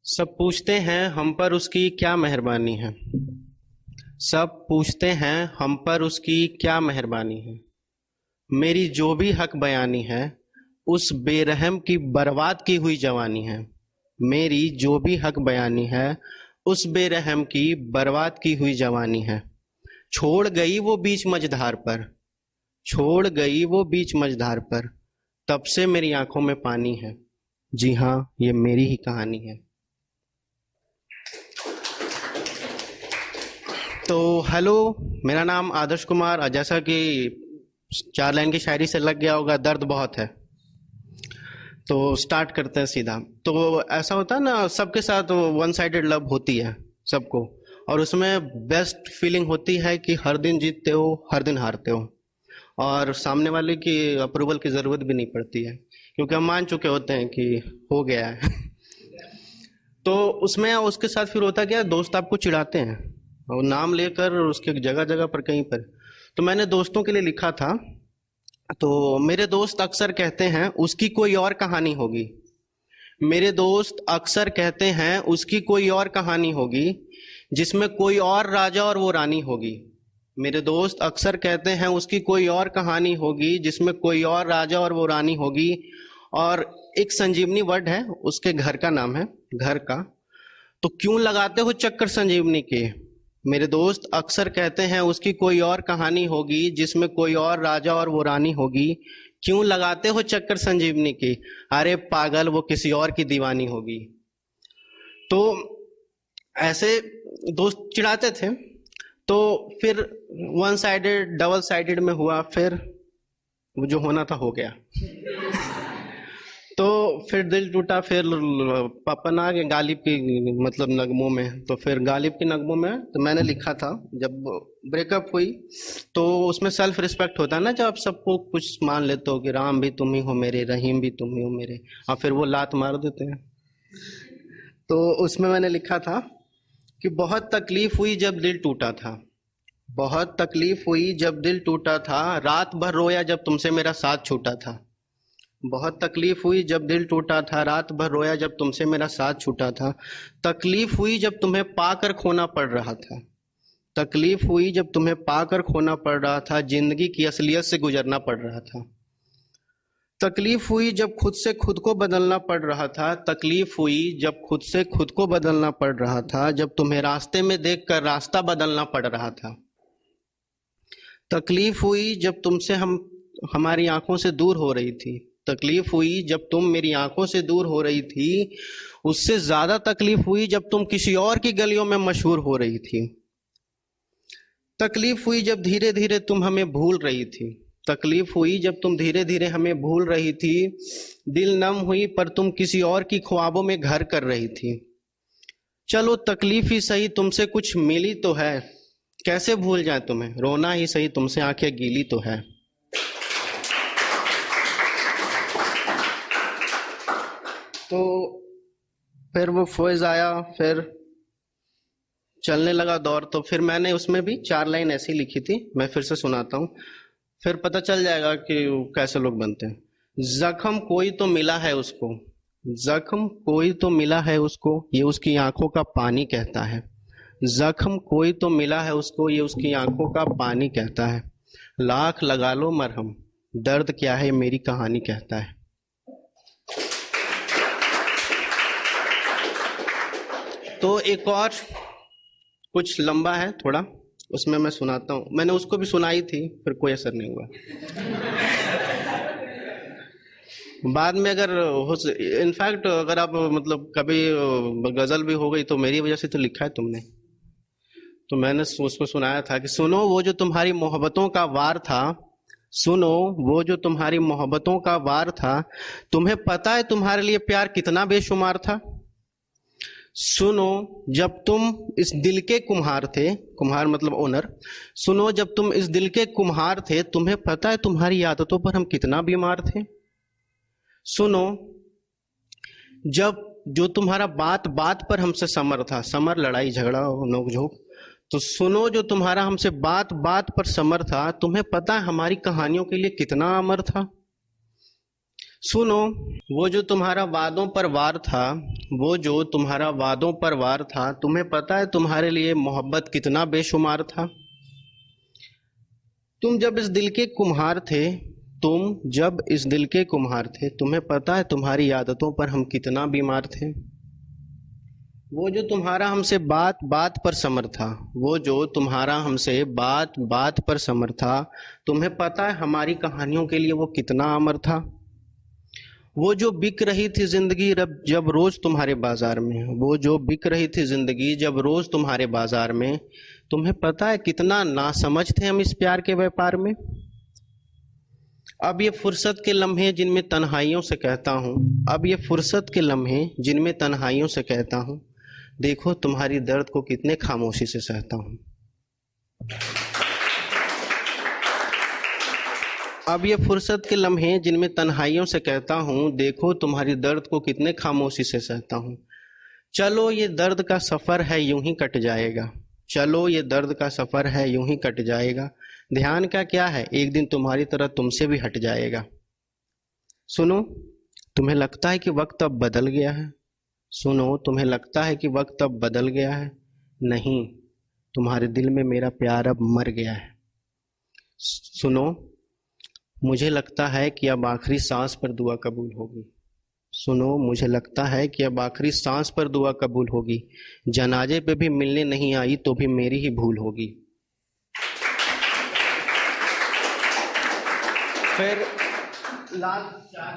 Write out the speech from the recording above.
सब पूछते हैं हम पर उसकी क्या मेहरबानी है। सब पूछते हैं हम पर उसकी क्या मेहरबानी है। मेरी जो भी हक बयानी है उस बेरहम की बर्बाद की हुई जवानी है। मेरी जो भी हक बयानी है उस बेरहम की बर्बाद की हुई जवानी है। छोड़ गई वो बीच मझधार पर, छोड़ गई वो बीच मझधार पर, तब से मेरी आंखों में पानी है। जी हाँ, ये मेरी ही कहानी है। तो हेलो, मेरा नाम आदर्श कुमार। जैसा कि 4 लाइन की शायरी से लग गया होगा, दर्द बहुत है। तो स्टार्ट करते हैं सीधा। तो ऐसा होता है ना, सबके साथ वन साइडेड लव होती है सबको, और उसमें बेस्ट फीलिंग होती है कि हर दिन जीतते हो, हर दिन हारते हो, और सामने वाले की अप्रूवल की ज़रूरत भी नहीं पड़ती है, क्योंकि हम मान चुके होते हैं कि हो गया है। तो उसमें उसके साथ फिर होता क्या, दोस्त आपको चिढ़ाते हैं और नाम लेकर उसके जगह जगह पर कहीं पर। तो मैंने दोस्तों के लिए लिखा था। तो मेरे दोस्त अक्सर कहते हैं उसकी कोई और कहानी होगी। मेरे दोस्त अक्सर कहते हैं उसकी कोई और कहानी होगी, जिसमें कोई और राजा और वो रानी होगी। मेरे दोस्त अक्सर कहते हैं उसकी कोई और कहानी होगी, जिसमें कोई और राजा और वो रानी होगी। और एक संजीवनी वर्ड है, उसके घर का नाम है, घर का। तो क्यों लगाते हो चक्कर संजीवनी के। मेरे दोस्त अक्सर कहते हैं उसकी कोई और कहानी होगी, जिसमें कोई और राजा और वो रानी होगी। क्यों लगाते हो चक्कर संजीवनी के, अरे पागल वो किसी और की दीवानी होगी। तो ऐसे दोस्त चिढ़ाते थे। तो फिर वन साइडेड डबल साइडेड में हुआ, फिर वो जो होना था हो गया। तो फिर दिल टूटा, फिर पपन आ गए गालिब की मतलब नगमों में। तो फिर गालिब की नगमों में तो मैंने लिखा था, जब ब्रेकअप हुई तो उसमें सेल्फ रिस्पेक्ट होता है ना, जब आप सबको कुछ मान लेते हो कि राम भी तुम ही हो मेरे, रहीम भी तुम ही हो मेरे, और फिर वो लात मार देते हैं। तो उसमें मैंने लिखा था कि बहुत तकलीफ हुई जब दिल टूटा था, बहुत तकलीफ हुई जब दिल टूटा था, रात भर रोया जब तुमसे मेरा साथ छूटा था। बहुत तकलीफ हुई जब दिल टूटा था, रात भर रोया जब तुमसे मेरा साथ छूटा था। तकलीफ हुई जब तुम्हें पाकर खोना पड़ रहा था, तकलीफ हुई जब तुम्हें पाकर खोना पड़ रहा था, जिंदगी की असलियत से गुजरना पड़ रहा था। तकलीफ हुई जब खुद से खुद को बदलना पड़ रहा था, तकलीफ हुई जब खुद से खुद को बदलना पड़ रहा था, जब तुम्हें रास्ते में देखकर रास्ता बदलना पड़ रहा था। तकलीफ हुई जब तुमसे हमारी आंखों से दूर हो रही थी, तकलीफ हुई जब तुम मेरी आंखों से दूर हो रही थी। उससे ज्यादा तकलीफ हुई जब तुम किसी और की गलियों में मशहूर हो रही थी। तकलीफ हुई जब धीरे धीरे तुम हमें भूल रही थी, तकलीफ हुई जब तुम धीरे धीरे हमें भूल रही थी। दिल नम हुई पर तुम किसी और की ख्वाबों में घर कर रही थी। चलो तकलीफ ही सही, तुमसे कुछ मिली तो है, कैसे भूल जाए तुम्हें, रोना ही सही तुमसे आंखें गीली तो है। तो फिर वो फौज आया, फिर चलने लगा दौर। तो फिर मैंने उसमें भी 4 लाइन ऐसी लिखी थी, मैं फिर से सुनाता हूँ, फिर पता चल जाएगा कि कैसे लोग बनते हैं। जख्म कोई तो मिला है उसको, जख्म कोई तो मिला है उसको, ये उसकी आंखों का पानी कहता है। जख्म कोई तो मिला है उसको, ये उसकी आंखों का पानी कहता है। लाख लगा लो मरहम, दर्द क्या है मेरी कहानी कहता है। तो एक और कुछ लंबा है थोड़ा, उसमें मैं सुनाता हूँ। मैंने उसको भी सुनाई थी, फिर कोई असर नहीं हुआ। बाद में अगर हो, इनफैक्ट अगर आप मतलब कभी गजल भी हो गई तो मेरी वजह से तो लिखा है तुमने। तो मैंने उसको सुनाया था कि सुनो वो जो तुम्हारी मोहब्बतों का वार था, सुनो वो जो तुम्हारी मोहब्बतों का वार था, तुम्हें पता है तुम्हारे लिए प्यार कितना बेशुमार था। सुनो जब तुम इस दिल के कुम्हार थे, कुम्हार मतलब ओनर, सुनो जब तुम इस दिल के कुम्हार थे, तुम्हें पता है तुम्हारी आदतों पर हम कितना बीमार थे। सुनो जब जो तुम्हारा बात बात पर हमसे समर था, समर लड़ाई झगड़ा नोकझोंक, तो सुनो जो तुम्हारा हमसे बात बात पर समर था, तुम्हें पता है हमारी कहानियों के लिए कितना अमर था। सुनो, वो जो तुम्हारा वादों पर वार था, वो जो तुम्हारा वादों पर वार था, तुम्हें पता है तुम्हारे लिए मोहब्बत कितना बेशुमार था। तुम जब इस दिल के कुम्हार थे, तुम जब इस दिल के कुम्हार थे, तुम्हें पता है तुम्हारी आदतों पर हम कितना बीमार थे। वो जो तुम्हारा हमसे बात बात पर समर था, वो जो तुम्हारा हमसे बात बात पर समर था, तुम्हें पता है हमारी कहानियों के लिए वो कितना अमर था। वो जो बिक रही थी जिंदगी जब रोज तुम्हारे बाजार में, वो जो बिक रही थी जिंदगी जब रोज तुम्हारे बाजार में, तुम्हें पता है कितना नासमझ थे हम इस प्यार के व्यापार में। अब ये फुर्सत के लम्हे जिनमें तन्हाइयों से कहता हूँ, अब ये फुर्सत के लम्हे जिनमें तन्हाइयों से कहता हूँ, देखो तुम्हारी दर्द को कितने खामोशी से सहता हूँ। अब ये फुर्सत के लम्हे जिनमें तन्हाइयों से कहता हूँ, देखो तुम्हारी दर्द को कितने खामोशी से सहता हूँ। चलो ये दर्द का सफ़र है यूं ही कट जाएगा, चलो ये दर्द का सफ़र है यूं ही कट जाएगा। ध्यान का क्या है, एक दिन तुम्हारी तरह तुमसे भी हट जाएगा। सुनो, तुम्हें लगता है कि वक्त अब बदल गया है, सुनो तुम्हें लगता है कि वक्त अब बदल गया है, नहीं, तुम्हारे दिल में मेरा प्यार अब मर गया है। सुनो, मुझे लगता है कि अब आखिरी सांस पर दुआ कबूल होगी। सुनो, मुझे लगता है कि अब आखिरी सांस पर दुआ कबूल होगी। जनाजे पे भी मिलने नहीं आई तो भी मेरी ही भूल होगी। फिर